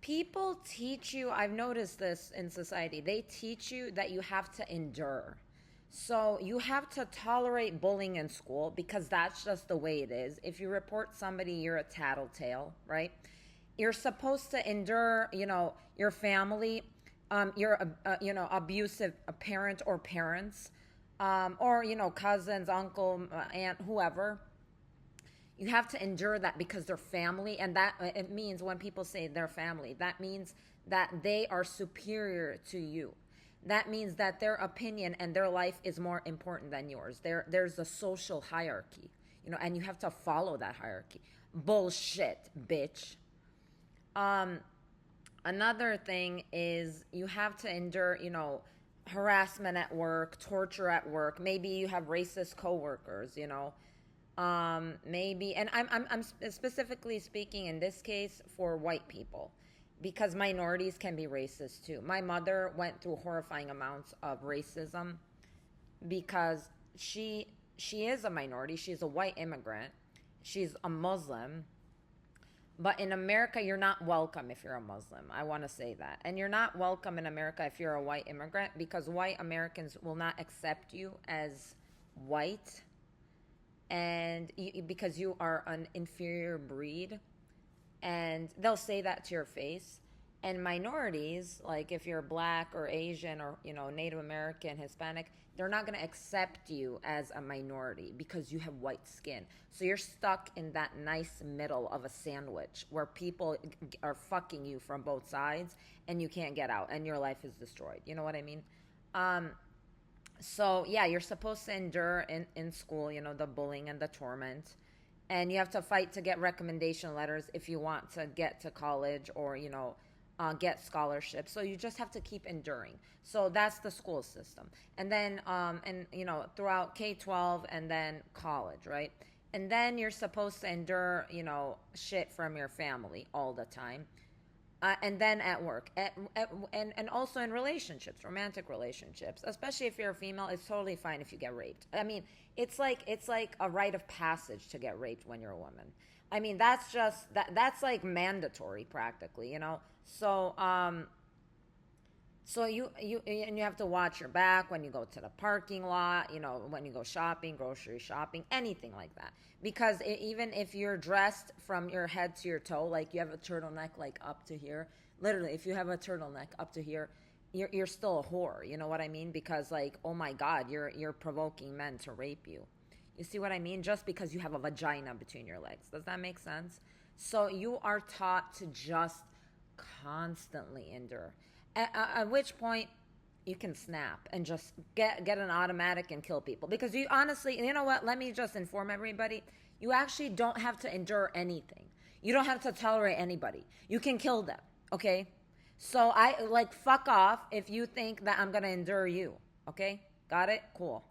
People teach you, I've noticed this in society, they teach you that you have to endure. So you have to tolerate bullying in school because that's just the way it is. If you report somebody, you're a tattletale, right? You're supposed to endure, your family, your, abusive parent or parents, or, cousins, uncle, aunt, whoever. You have to endure that because they're family, and that it means when people say they're family, that means that they are superior to you. That means that their opinion and their life is more important than yours. There's a social hierarchy, and you have to follow that hierarchy. Bullshit, bitch. Another thing is you have to endure, harassment at work, torture at work. Maybe you have racist coworkers, maybe, and I'm specifically speaking in this case for white people, because minorities can be racist too. My mother went through horrifying amounts of racism because she is a minority. She's a white immigrant. She's a Muslim. But in America, you're not welcome if you're a Muslim. I want to say that. And you're not welcome in America if you're a white immigrant, because white Americans will not accept you as white, and because you are an inferior breed, and they'll say that to your face. And minorities, like if you're black or Asian or Native American, Hispanic, they're not going to accept you as a minority because you have white skin. So you're stuck in that nice middle of a sandwich where people are fucking you from both sides and you can't get out and your life is destroyed. You know what I mean? So yeah, you're supposed to endure in school, the bullying and the torment. And you have to fight to get recommendation letters if you want to get to college or, get scholarships. So you just have to keep enduring. So that's the school system. And then, throughout K-12 and then college, right? And then you're supposed to endure, shit from your family all the time. And then at work, and also in relationships, romantic relationships, especially if you're a female, it's totally fine if you get raped. I mean, it's like a rite of passage to get raped when you're a woman. I mean, that's like mandatory practically, So you have to watch your back when you go to the parking lot, when you go shopping, grocery shopping, anything like that. Because even if you're dressed from your head to your toe, like you have a turtleneck like up to here, literally, if you have a turtleneck up to here, you're still a whore. You know what I mean? Because like, oh my God, you're provoking men to rape you. You see what I mean? Just because you have a vagina between your legs. Does that make sense? So you are taught to just constantly endure. At which point you can snap and just get an automatic and kill people. Because you honestly, you know what? Let me just inform everybody. You actually don't have to endure anything. You don't have to tolerate anybody. You can kill them, okay? So fuck off if you think that I'm going to endure you, okay? Got it? Cool.